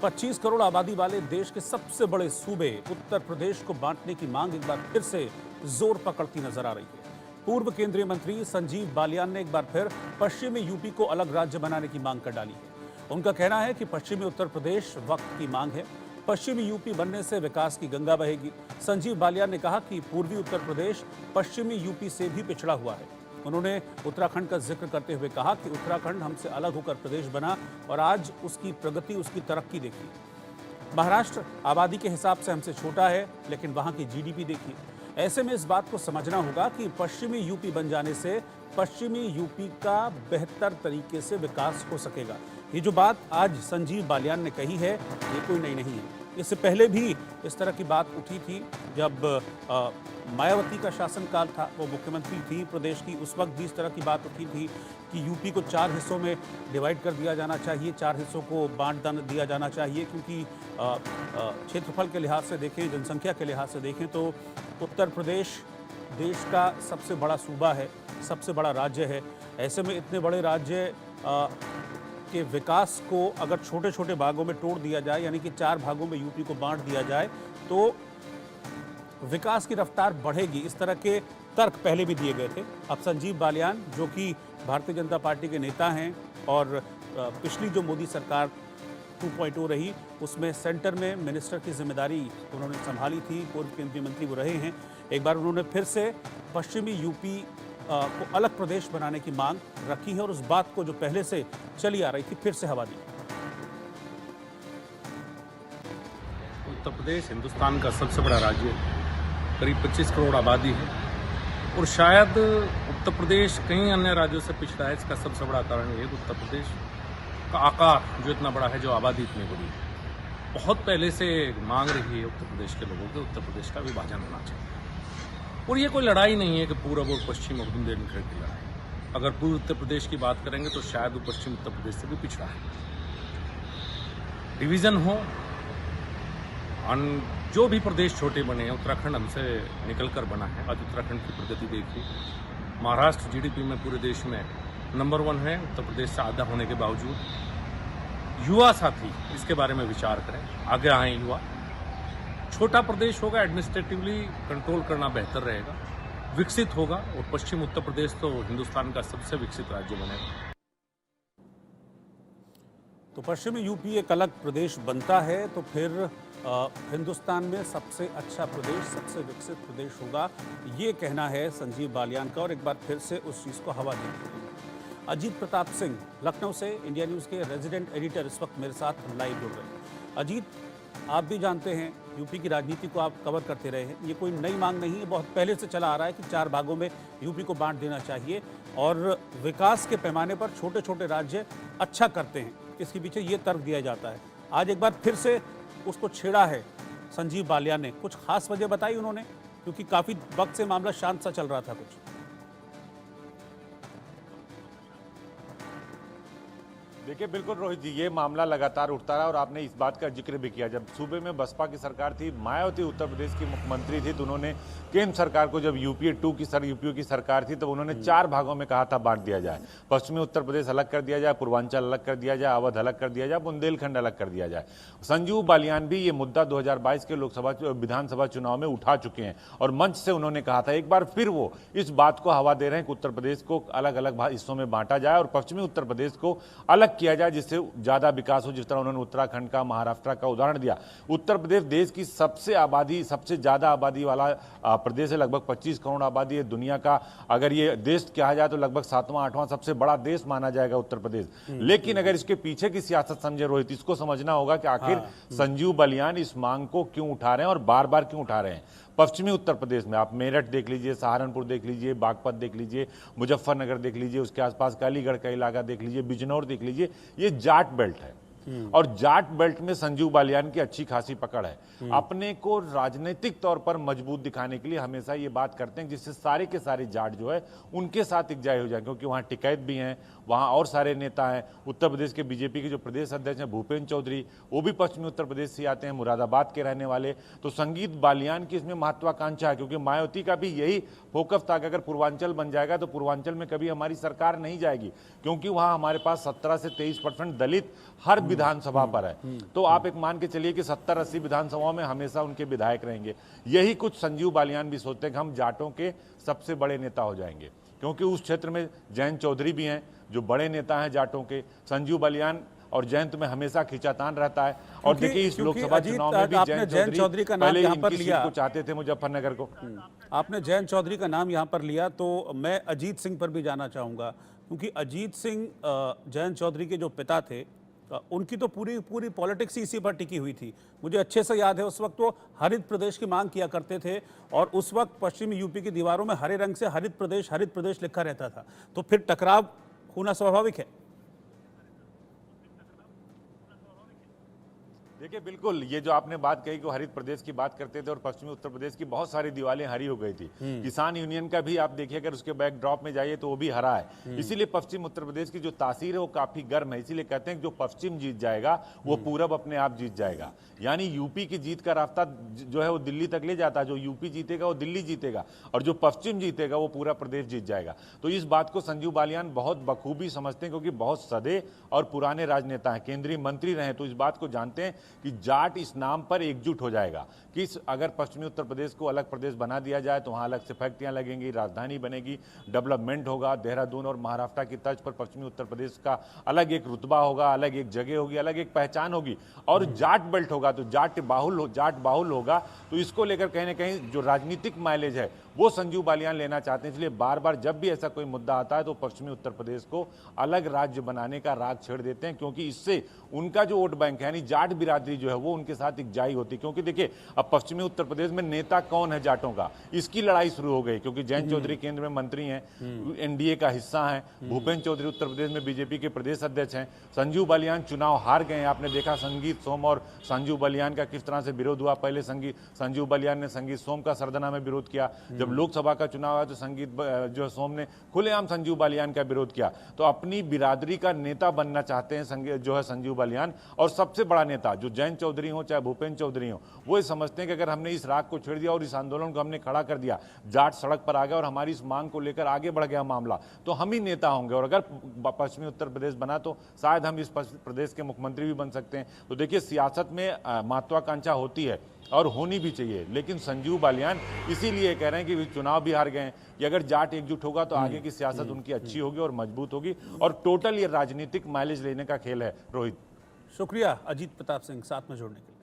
25 करोड़ आबादी वाले देश के सबसे बड़े सूबे उत्तर प्रदेश को बांटने की मांग एक बार फिर से जोर पकड़ती नजर आ रही है। पूर्व केंद्रीय मंत्री संजीव बालियान ने एक बार फिर पश्चिमी यूपी को अलग राज्य बनाने की मांग कर डाली है। उनका कहना है कि पश्चिमी उत्तर प्रदेश वक्त की मांग है। पश्चिमी यूपी बनने से विकास की गंगा बहेगी। संजीव बालियान ने कहा कि पूर्वी उत्तर प्रदेश पश्चिमी यूपी से भी पिछड़ा हुआ है। उन्होंने उत्तराखंड का जिक्र करते हुए कहा कि उत्तराखंड हमसे अलग होकर प्रदेश बना और आज उसकी प्रगति, उसकी तरक्की देखिए। महाराष्ट्र आबादी के हिसाब से हमसे छोटा है, लेकिन वहां की जीडीपी देखिए। ऐसे में इस बात को समझना होगा कि पश्चिमी यूपी बन जाने से पश्चिमी यूपी का बेहतर तरीके से विकास हो सकेगा। ये जो बात आज संजीव बालियान ने कही है, ये कोई नई नहीं है। इससे पहले भी इस तरह की बात उठी थी जब मायावती का शासनकाल था, वो मुख्यमंत्री थी प्रदेश की। उस वक्त भी इस तरह की बात उठी थी कि यूपी को 4 हिस्सों में डिवाइड कर दिया जाना चाहिए, 4 हिस्सों को बांट दिया जाना चाहिए, क्योंकि क्षेत्रफल के लिहाज से देखें, जनसंख्या के लिहाज से देखें तो उत्तर प्रदेश देश का सबसे बड़ा सूबा है, सबसे बड़ा राज्य है। ऐसे में इतने बड़े राज्य के विकास को अगर छोटे छोटे भागों में तोड़ दिया जाए, यानी कि 4 भागों में यूपी को बांट दिया जाए, तो विकास की रफ्तार बढ़ेगी। इस तरह के तर्क पहले भी दिए गए थे। अब संजीव बालियान, जो कि भारतीय जनता पार्टी के नेता हैं और पिछली जो मोदी सरकार 2.0 रही, उसमें सेंटर में मिनिस्टर की जिम्मेदारी उन्होंने संभाली थी, पूर्व केंद्रीय मंत्री वो रहे हैं। एक बार उन्होंने फिर से पश्चिमी यूपी को अलग प्रदेश बनाने की मांग रखी है और उस बात को जो पहले से चली आ रही थी फिर से हवा दी। उत्तर प्रदेश हिंदुस्तान का सबसे बड़ा राज्य है, करीब 25 करोड़ आबादी है और शायद उत्तर प्रदेश कई अन्य राज्यों से पिछड़ा है। इसका सबसे बड़ा कारण ये है कि उत्तर प्रदेश का आकार जो इतना बड़ा है, जो आबादी इतनी बड़ी है, बहुत पहले से मांग रही है उत्तर प्रदेश के लोगों के उत्तर प्रदेश का विभाजन होना चाहिए। और ये कोई लड़ाई नहीं है कि पूर्व और पश्चिम और बुंदेलखंड की लड़ाई। अगर पूर्व उत्तर प्रदेश की बात करेंगे तो शायद वो पश्चिम उत्तर प्रदेश से भी पिछड़ा है। डिवीजन हो, जो भी प्रदेश छोटे बने हैं, उत्तराखंड हमसे निकलकर बना है। आज उत्तराखंड की प्रगति देखिए, महाराष्ट्र जीडीपी में पूरे देश में नंबर 1 है, उत्तर प्रदेश से आधा होने के बावजूद। युवा साथी इसके बारे में विचार करें, आगे आए युवा। छोटा प्रदेश होगा, एडमिनिस्ट्रेटिवली कंट्रोल करना बेहतर रहेगा, विकसित होगा और पश्चिम उत्तर प्रदेश तो हिंदुस्तान का सबसे विकसित राज्य बनेगा। तो पश्चिमी यूपी एक अलग प्रदेश बनता है तो फिर हिंदुस्तान में सबसे अच्छा प्रदेश, सबसे विकसित प्रदेश होगा, ये कहना है संजीव बालियान का। और एक बार फिर से उस चीज़ को हवा दी। अजीत प्रताप सिंह लखनऊ से इंडिया न्यूज़ के रेजिडेंट एडिटर इस वक्त मेरे साथ लाइव जुड़ रहे हैं। अजीत, आप भी जानते हैं यूपी की राजनीति को आप कवर करते रहे हैं, ये कोई नई मांग नहीं है, बहुत पहले से चला आ रहा है कि 4 भागों में यूपी को बांट देना चाहिए और विकास के पैमाने पर छोटे छोटे राज्य अच्छा करते हैं, इसके पीछे ये तर्क दिया जाता है। आज एक बार फिर से उसको छेड़ा है संजीव बालियान ने। कुछ खास वजह बताई उन्होंने, क्योंकि काफ़ी वक्त से मामला शांत सा चल रहा था कुछ। देखिए, बिल्कुल रोहित जी, ये मामला लगातार उठता रहा और आपने इस बात का जिक्र भी किया। जब सूबे में बसपा की सरकार थी, मायावती उत्तर प्रदेश की मुख्यमंत्री थी, तो उन्होंने केंद्र सरकार को, जब यूपीए 2 की यूपीओ की सरकार थी, तब उन्होंने 4 भागों में कहा था बांट दिया जाए। पश्चिमी उत्तर प्रदेश अलग कर दिया जाए, पूर्वांचल अलग कर दिया जाए, अवध अलग कर दिया जाए, बुंदेलखंड अलग कर दिया जाए। संजीव बालियान भी ये मुद्दा 2022 के लोकसभा विधानसभा चुनाव में उठा चुके हैं और मंच से उन्होंने कहा था, एक बार फिर वो इस बात को हवा दे रहे हैं कि उत्तर प्रदेश को अलग अलग हिस्सों में बांटा जाए और पश्चिमी उत्तर प्रदेश को अलग किया जाए, जिससे ज्यादा विकास हो। जिस तरह उन्होंने उत्तराखंड का, महाराष्ट्र का उदाहरण दिया। उत्तर प्रदेश देश की सबसे ज्यादा आबादी वाला प्रदेश है, लगभग 25 करोड़ आबादी है। दुनिया का अगर ये देश कहा जाए तो लगभग 7वां 8वां सबसे बड़ा देश माना जाएगा उत्तर प्रदेश। लेकिन अगर इसके पीछे की सियासत समझे रोहित, इसको समझना होगा कि आखिर संजीव बालियान इस मांग को क्यों उठा रहे हैं और बार बार क्यों उठा रहे हैं। पश्चिमी उत्तर प्रदेश में आप मेरठ देख लीजिए, सहारनपुर देख लीजिए, बागपत देख लीजिए, मुजफ्फरनगर देख लीजिए, उसके आसपास का अलीगढ़ का इलाका देख लीजिए, बिजनौर देख लीजिए, ये जाट बेल्ट है। और जाट बेल्ट में संजीव बालियान की अच्छी खासी पकड़ है। अपने को राजनीतिक तौर पर मजबूत दिखाने के लिए हमेशा ये बात करते हैं जिससे सारे के सारे जाट जो है उनके साथ एकजाय हो जाए, क्योंकि वहां टिकैत भी हैं, वहां और सारे नेता हैं। उत्तर प्रदेश के बीजेपी के जो प्रदेश अध्यक्ष हैं भूपेंद्र चौधरी, वो भी पश्चिमी उत्तर प्रदेश से आते हैं, मुरादाबाद के रहने वाले। तो संजीव बालियान की इसमें महत्वाकांक्षा है, क्योंकि मायावती का भी यही फोकस था कि अगर पूर्वांचल बन जाएगा तो पूर्वांचल में कभी हमारी सरकार नहीं जाएगी, क्योंकि वहां हमारे पास 17 से 23% दलित हर विधानसभा पर है, तो आप एक मान के चलिए कि 70-80 विधानसभाओं में हमेशा उनके विधायक रहेंगे। यही कुछ संजीव बालियान भी सोचते हैं कि हम जाटों के सबसे बड़े नेता हो जाएंगे, क्योंकि उस क्षेत्र में जयंत चौधरी भी हैं जो बड़े नेता हैं जाटों के। संजीव बालियान और जयंत में हमेशा खिंचातान रहता है। और देखिए इस लोकसभा चुनाव में भी जयंत चौधरी का नाम यहाँ पर लिया, को चाहते थे मुजफ्फरनगर को। आपने जयंत चौधरी का नाम यहाँ पर लिया, तो मैं अजीत सिंह पर भी जाना चाहूँगा, क्योंकि अजीत सिंह जयंत चौधरी के जो पिता थे, उनकी तो पूरी पॉलिटिक्स ही इसी पर टिकी हुई थी। मुझे अच्छे से याद है उस वक्त वो हरित प्रदेश की मांग किया करते थे, और उस वक्त पश्चिमी यूपी की दीवारों में हरे रंग से हरित प्रदेश लिखा रहता था। तो फिर टकराव होना स्वाभाविक है। देखिए बिल्कुल, ये जो आपने बात कही कि हरित प्रदेश की बात करते थे और पश्चिमी उत्तर प्रदेश की बहुत सारी दीवारें हरी हो गई थी। किसान यूनियन का भी आप देखिए, अगर उसके बैकड्रॉप में जाइए तो वो भी हरा है। इसीलिए पश्चिम उत्तर प्रदेश की जो तासीर है वो काफी गर्म है। इसीलिए कहते हैं कि जो पश्चिम जीत जाएगा वो पूरब अपने आप जीत जाएगा। यानी यूपी की जीत का रास्ता जो है वो दिल्ली तक ले जाता है। जो यूपी जीतेगा वो दिल्ली जीतेगा, और जो पश्चिम जीतेगा वो पूरा प्रदेश जीत जाएगा। तो इस बात को संजीव बालियान बहुत बखूबी समझते हैं, क्योंकि बहुत सदे और पुराने राजनेता हैं, केंद्रीय मंत्री रहे, तो इस बात को जानते हैं कि जाट इस नाम पर एकजुट हो जाएगा कि अगर पश्चिमी उत्तर प्रदेश को अलग प्रदेश बना दिया जाए तो वहां अलग से फैक्ट्रियां लगेंगी, राजधानी बनेगी, डेवलपमेंट होगा। देहरादून और महाराष्ट्र की तर्ज पर पश्चिमी उत्तर प्रदेश का अलग एक रुतबा होगा, अलग एक जगह होगी, अलग एक पहचान होगी। और जाट बेल्ट होगा तो जाट बाहुल होगा। तो इसको लेकर कहीं ना कहीं जो राजनीतिक माइलेज है वो संजीव बालियान लेना चाहते हैं। इसलिए बार बार जब भी ऐसा कोई मुद्दा आता है तो पश्चिमी उत्तर प्रदेश को अलग राज्य बनाने का राग छेड़ देते हैं, क्योंकि इससे उनका जो वोट बैंक है यानी जाट बिरादरी जो है वो उनके साथ एकजाई होती है। क्योंकि देखिए अब पश्चिमी उत्तर प्रदेश में नेता कौन है जाटों का, इसकी लड़ाई शुरू हो गई, क्योंकि जयंत चौधरी केंद्र में मंत्री हैं, एनडीए का हिस्सा हैं, भूपेन्द्र चौधरी उत्तर प्रदेश में बीजेपी के प्रदेश अध्यक्ष हैं, संजीव बालियान चुनाव हार गए। आपने देखा संगीत सोम और संजीव बालियान का किस तरह से विरोध हुआ। पहले संजीव बालियान ने संगीत सोम का सरदना में विरोध किया, जब लोकसभा का चुनाव आया तो संगीत जो सोम ने खुलेआम संजीव बालियान का विरोध किया। तो अपनी बिरादरी का नेता बनना चाहते हैं जो है संजीव बालियान। और सबसे बड़ा नेता जो जयंत चौधरी हो चाहे भूपेन्द्र चौधरी हो, वो समझते हैं कि अगर हमने इस राग को छेड़ दिया और इस आंदोलन को हमने खड़ा कर दिया, जाट सड़क पर आ गया और हमारी इस मांग को लेकर आगे बढ़ गया मामला, तो हम ही नेता होंगे। और अगर पश्चिमी उत्तर प्रदेश बना तो शायद हम इस प्रदेश के मुख्यमंत्री भी बन सकते हैं। तो देखिए सियासत में महत्वाकांक्षा होती है और होनी भी चाहिए, लेकिन संजीव बालियान इसीलिए कह रहे हैं कि चुनाव भी हार गए हैं कि अगर जाट एकजुट होगा तो आगे की सियासत उनकी अच्छी होगी और मजबूत होगी। और टोटल ये राजनीतिक माइलेज लेने का खेल है। रोहित, शुक्रिया अजीत प्रताप सिंह साथ में जोड़ने के लिए।